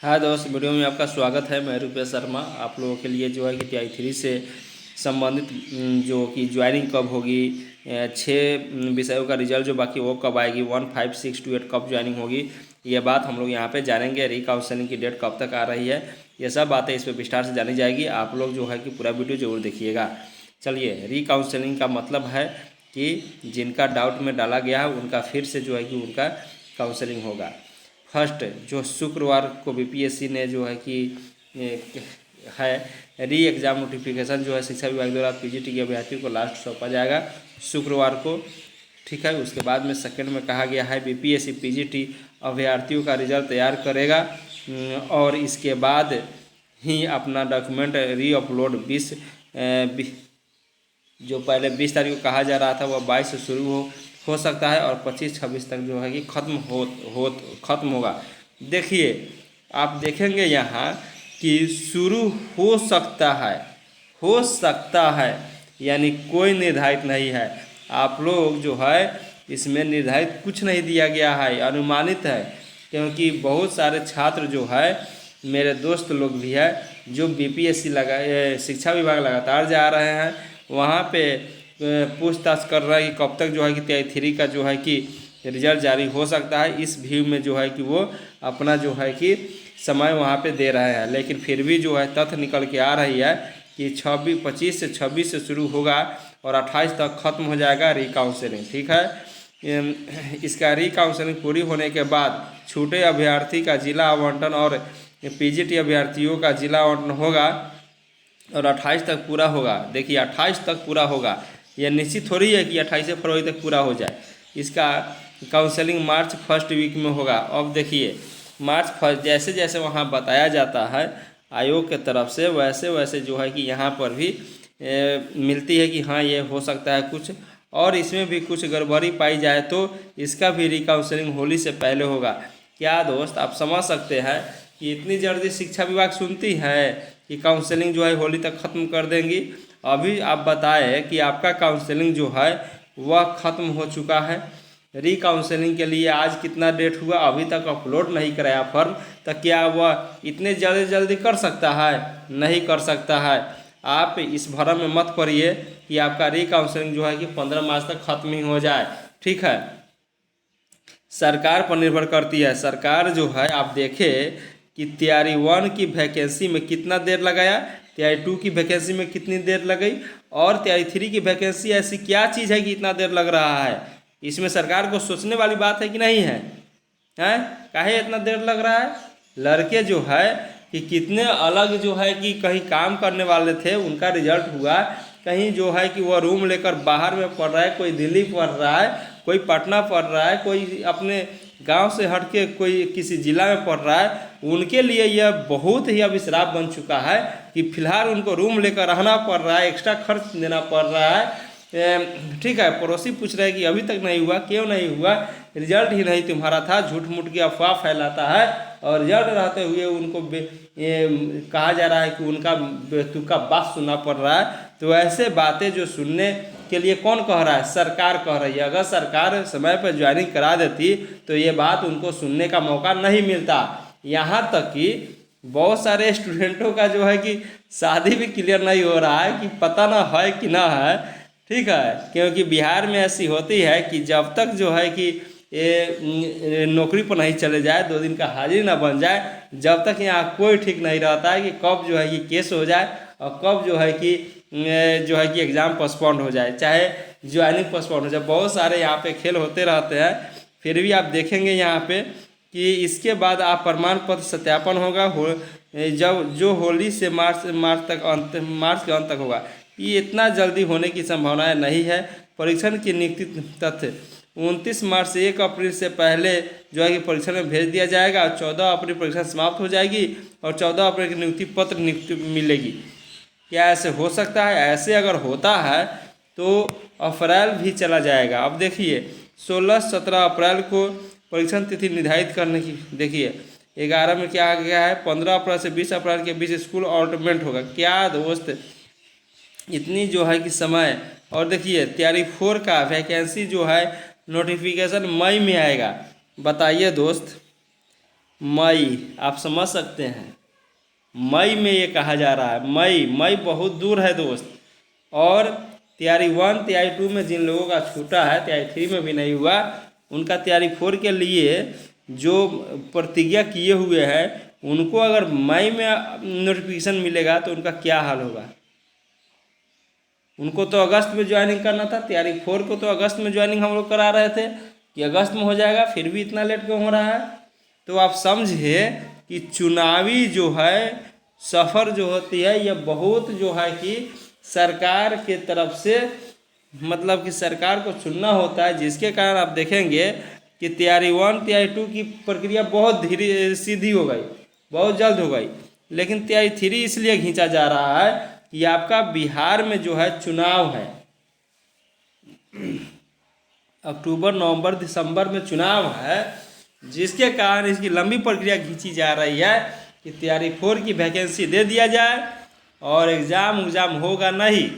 हाँ दोस्त, वीडियो में आपका स्वागत है। मैं रुपेश शर्मा आप लोगों के लिए जो है कि TI 3 से संबंधित जो कि ज्वाइनिंग कब होगी, 6 विषयों का रिजल्ट जो बाकी वो कब आएगी, 1, 5, 6 to 8 कब ज्वाइनिंग होगी, ये बात हम लोग यहाँ पे जानेंगे। रिकाउंसलिंग की डेट कब तक आ रही है, ये सब बातें इस पर विस्तार से जानी जाएगी। आप लोग जो है कि पूरा वीडियो जरूर देखिएगा। चलिए, रिकाउंसलिंग का मतलब है कि जिनका डाउट में डाला गया है उनका फिर से जो है कि उनका काउंसलिंग होगा। फर्स्ट जो शुक्रवार को BPSC ने जो है कि है री एग्ज़ाम नोटिफिकेशन जो है शिक्षा विभाग द्वारा PGT के अभ्यर्थियों को लास्ट सौंपा जाएगा शुक्रवार को। ठीक है, उसके बाद में सेकंड में कहा गया है BPSC PGT अभ्यर्थियों का रिजल्ट तैयार करेगा और इसके बाद ही अपना डॉक्यूमेंट री अपलोड 20 जो पहले 20 तारीख को कहा जा रहा था वह 22 से शुरू हो सकता है और 25-26 तक जो है कि ख़त्म होगा। देखिए, आप देखेंगे यहाँ कि शुरू हो सकता है यानी कोई निर्धारित नहीं है। आप लोग जो है इसमें निर्धारित कुछ नहीं दिया गया है, अनुमानित है, क्योंकि बहुत सारे छात्र जो है मेरे दोस्त लोग भी है जो BPSC शिक्षा विभाग लगातार जा रहे हैं, वहाँ पे पूछताछ कर रहा है कि कब तक जो है कि TI 3 का जो है कि रिजल्ट जारी हो सकता है। इस व्यू में जो है कि वो अपना जो है कि समय वहाँ पे दे रहे हैं, लेकिन फिर भी जो है तथ्य निकल के आ रही है कि 25 से 26 से शुरू होगा और 28 तक ख़त्म हो जाएगा रिकाउंसलिंग। ठीक है, इसका रिकाउंसलिंग पूरी होने के बाद छूटे अभ्यर्थी का जिला आवंटन और PGT अभ्यर्थियों का जिला आवंटन होगा और 28 तक पूरा होगा। देखिए, 28 तक पूरा होगा, यह निश्चित थोड़ी है कि 28 फरवरी तक पूरा हो जाए। इसका काउंसलिंग मार्च फर्स्ट वीक में होगा। अब देखिए, मार्च फर्स्ट जैसे जैसे वहाँ बताया जाता है आयोग के तरफ से, वैसे वैसे जो है कि यहाँ पर भी मिलती है कि हाँ ये हो सकता है कुछ, और इसमें भी कुछ गड़बड़ी पाई जाए तो इसका भी रिकाउंसलिंग होली से पहले होगा। क्या दोस्त, आप समझ सकते हैं कि इतनी जल्दी शिक्षा विभाग सुनती है कि काउंसलिंग जो है होली तक ख़त्म कर देंगी। अभी आप बताएं कि आपका काउंसलिंग जो है वह ख़त्म हो चुका है। रिकाउंसलिंग के लिए आज कितना डेट हुआ, अभी तक अपलोड नहीं कराया फॉर्म, तो क्या वह इतने जल्दी कर सकता है? नहीं कर सकता है। आप इस भरम में मत पड़िए कि आपका रिकाउंसलिंग जो है कि 15 मार्च तक ख़त्म ही हो जाए। ठीक है, सरकार पर निर्भर करती है। सरकार जो है आप देखें कि TI 1 की वैकेंसी में कितना देर लगाया, TI 2 की वैकेंसी में कितनी देर लगाई, और TI 3 की वैकेंसी ऐसी क्या चीज़ है कि इतना देर लग रहा है? इसमें सरकार को सोचने वाली बात है कि नहीं है? हैं, काहे इतना देर लग रहा है? लड़के जो है कि कितने अलग जो है कि कहीं काम करने वाले थे उनका रिजल्ट हुआ, कहीं जो है कि वह रूम लेकर बाहर में पढ़ रहा है, कोई दिल्ली पढ़ रहा है, कोई पटना पढ़ रहा है, कोई अपने गांव से हट के कोई किसी ज़िला में पढ़ रहा है। उनके लिए यह बहुत ही अभिश्राप बन चुका है कि फिलहाल उनको रूम लेकर रहना पड़ रहा है, एक्स्ट्रा खर्च देना पड़ रहा है। ठीक है, पड़ोसी पूछ रहे हैं कि अभी तक नहीं हुआ, क्यों नहीं हुआ? रिजल्ट ही नहीं तुम्हारा था, झूठ मूठ की अफवाह फैलाता है और रिजल्ट रहते हुए उनको कहा जा रहा है कि उनका बेतुका बात सुनना पड़ रहा है। तो ऐसे बातें जो सुनने के लिए कौन कह रहा है? सरकार कह रही है। अगर सरकार समय पर ज्वाइनिंग करा देती तो ये बात उनको सुनने का मौका नहीं मिलता। यहाँ तक कि बहुत सारे स्टूडेंटों का जो है कि शादी भी क्लियर नहीं हो रहा है कि पता ना है कि ना है। ठीक है, क्योंकि बिहार में ऐसी होती है कि जब तक जो है कि ये नौकरी पर नहीं चले जाए, 2 दिन का हाजिरी ना बन जाए, जब तक यहाँ कोई ठीक नहीं रहता है कि कब जो है कि केस हो जाए और कब जो है कि एग्ज़ाम पोस्टपोन्ड हो जाए, चाहे ज्वाइनिंग पोस्टपोन्ड हो जाए। बहुत सारे यहाँ पे खेल होते रहते हैं। फिर भी आप देखेंगे यहाँ पे कि इसके बाद आप प्रमाण पत्र सत्यापन होगा जब जो होली से मार्च के अंत तक होगा। ये इतना जल्दी होने की संभावनाएं नहीं है। परीक्षण की नियुक्ति तथ्य 29 मार्च से 1 अप्रैल से पहले जो है कि परीक्षण में भेज दिया जाएगा। 14 अप्रैल परीक्षा समाप्त हो जाएगी और 14 अप्रैल की नियुक्ति पत्र मिलेगी। क्या ऐसे हो सकता है? ऐसे अगर होता है तो अप्रैल भी चला जाएगा। अब देखिए, 16-17 अप्रैल को परीक्षण तिथि निर्धारित करने की, देखिए 11 में क्या आ गया है, 15 अप्रैल से 20 अप्रैल के बीच स्कूल अलॉटमेंट होगा। क्या दोस्त, इतनी जो है कि समय। और देखिए TI 4 का वैकेंसी जो है नोटिफिकेशन मई में आएगा। बताइए दोस्त, मई, आप समझ सकते हैं, मई में ये कहा जा रहा है। मई बहुत दूर है दोस्त। और तैयारी 1 तैयारी 2 में जिन लोगों का छूटा है, तैयारी 3 में भी नहीं हुआ, उनका तैयारी 4 के लिए जो प्रतिज्ञा किए हुए हैं, उनको अगर मई में नोटिफिकेशन मिलेगा तो उनका क्या हाल होगा। उनको तो अगस्त में ज्वाइनिंग करना था। तैयारी 4 को तो अगस्त में ज्वाइनिंग हम लोग करा रहे थे कि अगस्त में हो जाएगा, फिर भी इतना लेट क्यों हो रहा है। तो आप समझिए कि चुनावी जो है सफ़र जो होती है, यह बहुत जो है कि सरकार के तरफ से, मतलब कि सरकार को चुनना होता है, जिसके कारण आप देखेंगे कि तैयारी 1 तैयारी 2 की प्रक्रिया बहुत धीरे सीधी हो गई, बहुत जल्द हो गई। लेकिन तैयारी 3 इसलिए खींचा जा रहा है कि आपका बिहार में जो है चुनाव है, अक्टूबर नवंबर दिसंबर में चुनाव है, जिसके कारण इसकी लंबी प्रक्रिया खींची जा रही है कि तैयारी 4 की वैकेंसी दे दिया जाए और एग्ज़ाम होगा नहीं।